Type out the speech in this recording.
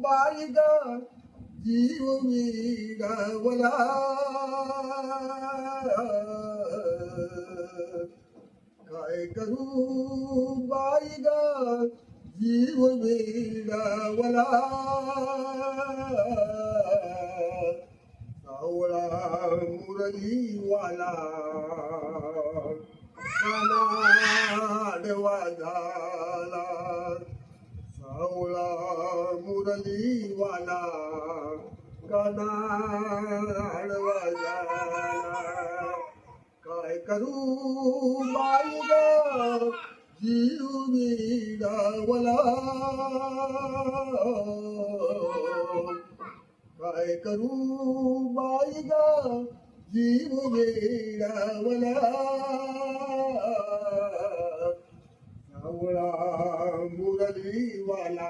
बाई ग जीव विडवला काय करू बाई ग जीव विडवला सावळा मुरलीवाला आडवा झाला सावळा मुरलीवाला आडवा झाला काय करू बाई ग जीव विडावला काय करू बाई ग जीव वेडावला सावळा मुरलीवाला